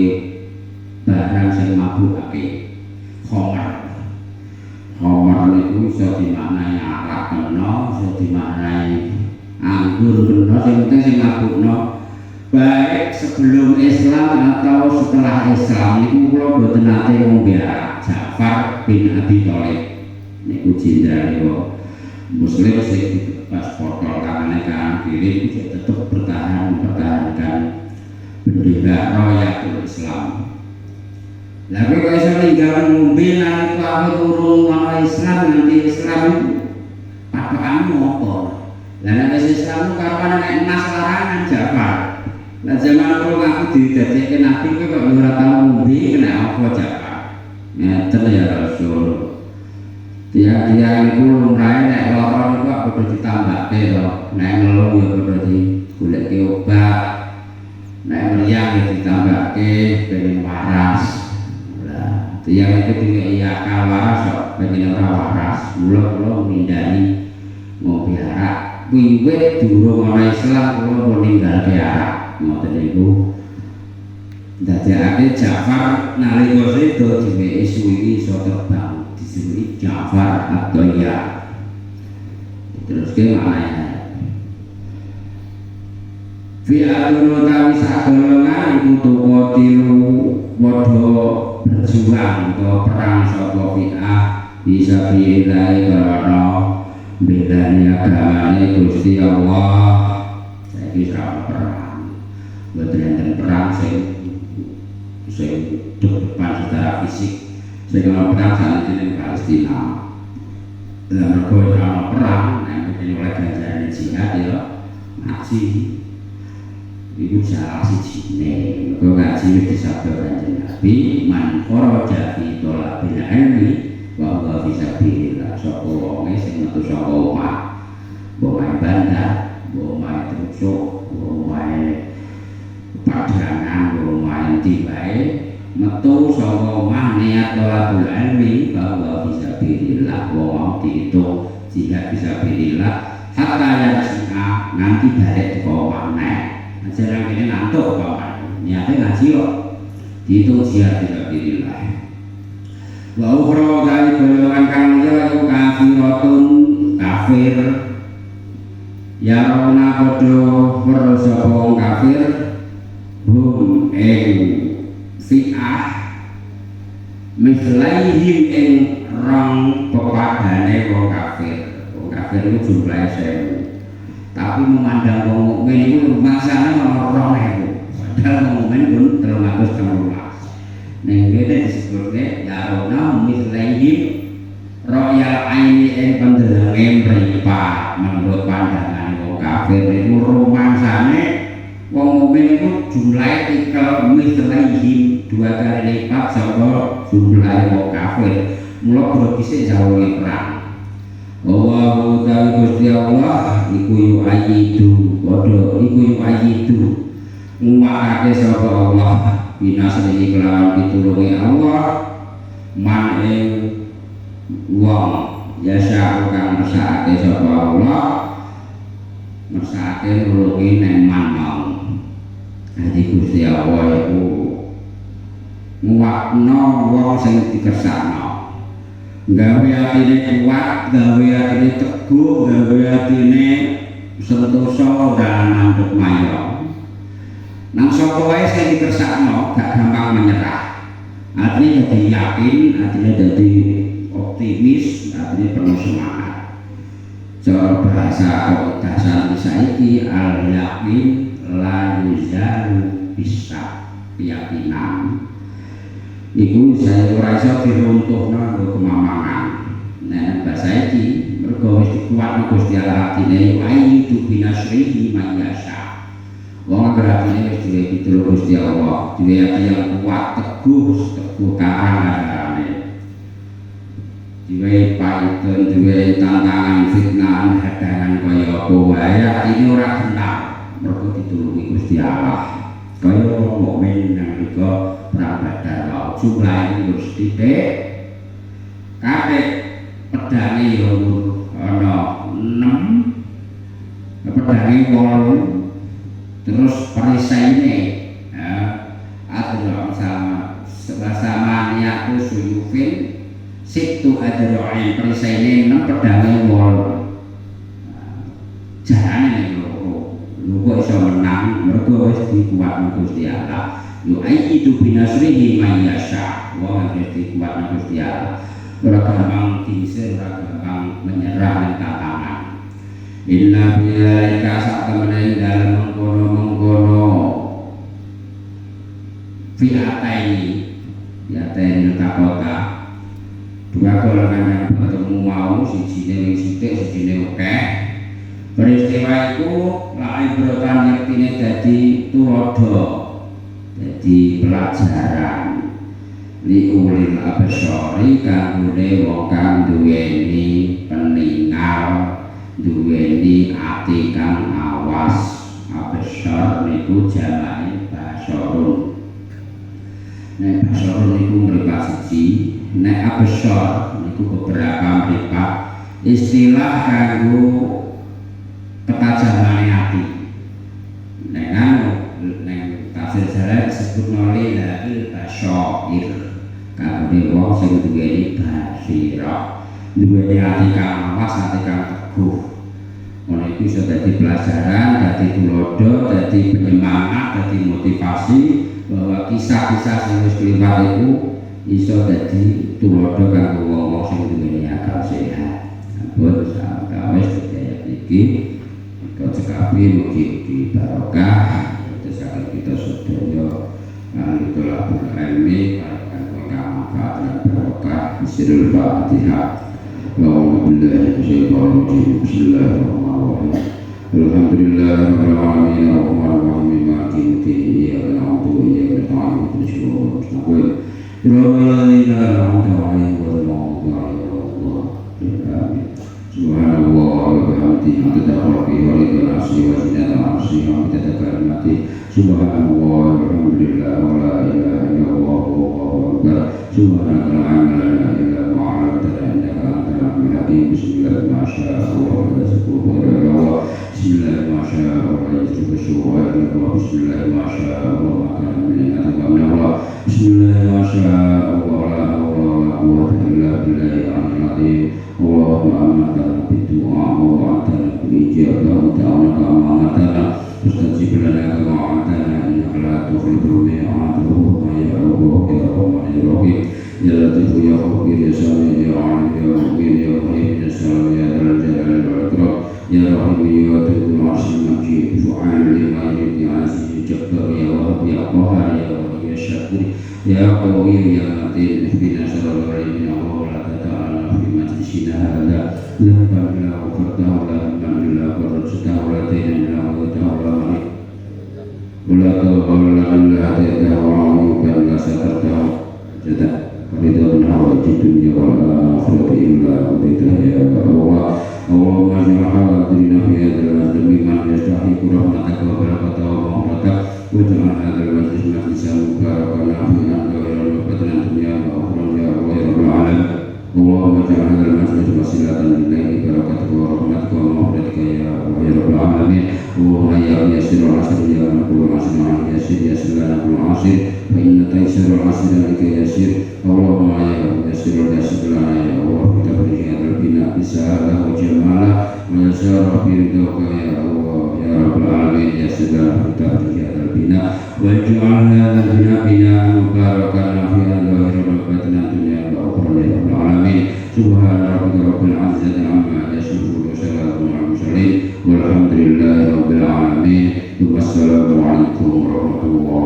barang sing mabukake khamar. Khamar niku iso dimaknani arak kena, iso dimaknani anggur kena, sing penting sing mabukno. Baik sebelum Islam atau setelah Islam niku kula mboten nate ngombe arak. Ja'far bin Abi Thalib niku jenderal Muslim sing pas potol tangane kanan kiri itu tetap mempertahankan bendera Royatul Islam. Lalu kalau iso ninggal ngombe nalika aku turun ana Islam nanti Islam itu patokanmu apa? Lah nek Islam ku kapan nek emas larangan Ja'far. Lah zaman aku didadekake nabi kok ora tau ngombe kena apa Ja'far. Ngeten ya Rasul. Tiang-tiang itu lumrahe nek lara niku kudu ditambahke to. Nek ngeluh ya kudu digoleki obat. Nek mriyang ya ditambahke ben waras. Lah, tiang itu dikei akal waras kok ben ora waras. Mula kula ngindari ngombe arak wiwit durung ana Islam kula pun ninggalke Arab ngoten niku. Dadekake Ja'far nalika sedo dheweke suwi iso terbang disuwi Ja'far Abdoya. Terus ke maknanya fi'atun utawi sagolongan iku tuqatilu padha berjuang atau perang sapa fi'ah bisa billahi karena bedane agamane Gusti Allah. Saiki ora perang. Mboten enten perang sing depan secara fisik. Sing ana perang sanjane Palestina. Lah mergo ora perang, nek oleh ganjaran jihad ya ngaji. Iku salah sijine. Mergo ngaji wis disabda Kanjeng Nabi, man kharaja fi thalabil ilmi wa huwa fi sabilillah. Sapa wonge sing metu saka omah, omahe bandar, omahe trusuk, omahe padangan, omahe tibae, metu saka omah niat thalabul ilmi wa huwa fi sabilillah. Wong diitung jihad fi sabilillah hatta yarji'a nganti balik teko omah neh. Ajaran kene nantuk Bapak. Niate ngaji kok. Diitung jihad fi sabilillah. Wa ukhra dari golongan kang liya iku kafiratun kafir. Ya rona padha weruh sapa wong kafir hum fi'ah mislaihim ing rong pepadane wong kafir. Wong kafir itu jumlahe 1000. Tapi memandang wong mukmin itu mangsane ana 2000. Padahal wong mukmin pun 313. Ning kene disebutke ya rona mislaihim royal aini ing pendelenge mripat menurut pandangan wong kafir itu rumangsane wong mukmin itu jumlahe tikel mislaihim 2 kali lipat saka jumlahe wong kafir. Mula kudu dhisik jawuhe perang. Allahu ta'ala Gusti Allah iku yu'ayyidu padha iku yu'ayyidu nguwatake sapa Allah binasrihi kelawan pitulunge Allah man ing wong yasa kang mesake sapa Allah mesake nulungi ning man mau. Dadi Gusti Allah iku nguwatno wong sing dikersakno. Gawe atine kuat, gawe atine teguh, gawe atine sentosa dan mandhek mayo. Nang sapa wae sing dikersakno gak gampang menyerah. Atine dadi yakin, atine dadi optimis, atine penuh semangat. Cara bahasa dasar saiki al yakin la yuzalu bisa keyakinan. Iku saya ora iso diruntuhno nggo kemamangan. Nek bahasa iki mergo wis dikuatno Gusti Allah atine ayu binasrihi mayasa. Wong atine wis duwe pitulung Gusti Allah, duwe ati yang kuat, teguh karangane. Duwe paiten, duwe tantangan fitnah, hadangan kaya apa wae atine ora gentar mergo ditulungi Gusti Allah. Kaya wong mukmin nalika perang Badar jumlahe wis sithik kabeh pedange yo ana 6 pedange 8 terus perisaine adro sama niatu suyufin situ adro'in perisaine 6 pedange 8 jarane lho kok iso menang mergo wis dikuatno Gusti Allah. Yu'ayyidu binasrihi man yasha. Wong wis dikuatno Gusti Allah. Ora gampang diisir, ora gampang menyerah ning tantangan. Inna billaika satamene dalem mengkono-mengkono fi'ataini kota. Dua golongan yang bertemu mau sijine wing sithik sijine akeh. Peristiwa iku lae brotan yektine dadi tulodo. Jadi pelajaran li ulil absari kanggone wong kang duweni peningal, duweni ati kang awas. Absar niku jamane basarun. Nek basarun niku mripat siji, nek absar niku beberapa mripat. Istilah kanggo ketajamane ati. Neng tafsir Jalalain disebut lillahi basyair. Kabeh wong sing duweni basira, duweni ati kang awas, ati kang teguh. Ngono iku iso dadi pelajaran, dadi tulodo, dadi penyemangat, dadi motivasi bahwa kisah-kisah sing wis kliwat iku iso dadi tulodo kanggo wong-wong sing duweni akal sehat. Ampun sampeyan sedaya iki kok cekapi mugi-mugi barokah terus kita sedaya itu labur ilmi kanggo manfaat lan barokah. Bismillahirrahmanirrahim. Bismillahirrahmanirrahim. Alhamdulillahirabbil alamin arrahmanirrahim maliki yaumiddin iyyaka na'budu wa iyyaka nasta'in ihdinas siratal mustaqim. Subhanallah wa bihamdihi adada khalqihi wa ridha nafsihi wa zinata arshihi wa midada kalimatihi. Subhanallah walhamdulillah wa la ilaha illallah wallahu akbar. Subhanakal la ilaha illa anta 'allamtana innaka antal alimul hakim. Bismillah ma syaa Allah wa la quwwata illa billah. Bismillah ma syaa Allah wa la quwwata illa billah. Bismillah ma syaa Allah wa kana min Allah. Bismillah ma syaa Allah wa la hawla wa la quwwata illa billahil aliyyil azim. Allahumma amanna bidu'a wa atana bi-ijabah ta'ala amanatana mustajib lana wa atana innaka la tukhliful mi'ad. Allahumma ya Allah ya Rahman ya Rahim ya Latif ya Khabir ya Sami ya Alim ya Mubin ya Rahim ya Salam ya Dzal Jalali wal Ikram ya Rahim ya Wadudul Arsyil Majid fu'al lima yurid ya Aziz Jabbar ya Wahab ya Qahar ya Wali ya Syakur ya Qawi ya Matin ihdinas siratal mustaqim. Hada lafal la ufartahu la hamdulillah wa rajatahu la tayyana la watahu la malik wala tawalla illa hadiyatahu wa amukan la satartahu jata ridha min hawaji dunya wal akhirati illa qadaitahu ya Allah. Allahumma ja'al hadirina fi hadzal majlis mimman yastahiqu rahmataka wa barakatahu wa mahratak wa ja'al hadzal majlis majlisan mubarakan nafi'an wa ghairan mubadilan dunya wa akhirati ya rabbal alamin. Allahumma ja'al hadzal majlis wasilatan lillahi barakatuhu wa rahmatuka wa maghfiratika ya rabbal alamin. Allahumma ya yassir al asr ya kullu asrin yassir lana kullu asr fa inna taysir al asr laka yassir. Allahumma ya yassir al asr lana ya Allah bi tabrihi hadzal bina bisalah wa jamala wa yasara fi ridwaka ya Allah ya rabbal alamin. Yassir lana bi tabrihi hadzal bina wa ja'al hadzal bina mubarakan nafi'an wa ghairan dunya wa akhirah ya rabbal alamin. Subhana rabbika rabbil izzati amma yasifun wa salamun alal mursalin walhamdulillahi rabbil alamin. Wassalamu alaikum warahmatullahi